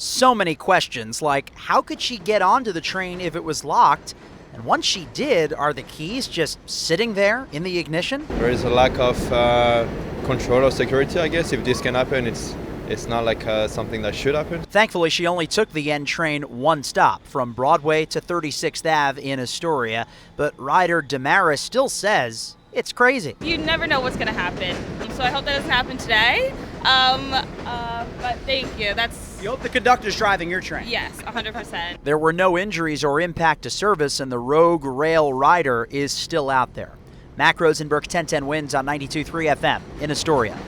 So many questions, like how could she get onto the train if it was locked? And once she did, are the keys just sitting there in the ignition? There is a lack of control or security, I guess. If this can happen, it's not like something that should happen. Thankfully, she only took the N train one stop, from Broadway to 36th Ave in Astoria. But rider Damaris still says it's crazy. You never know what's going to happen. So I hope that doesn't happen today. But thank you. You hope the conductor's driving your train. Yes, 100%. There were no injuries or impact to service, and the rogue rail rider is still out there. Mack Rosenberg, 1010 wins on 92.3 FM in Astoria.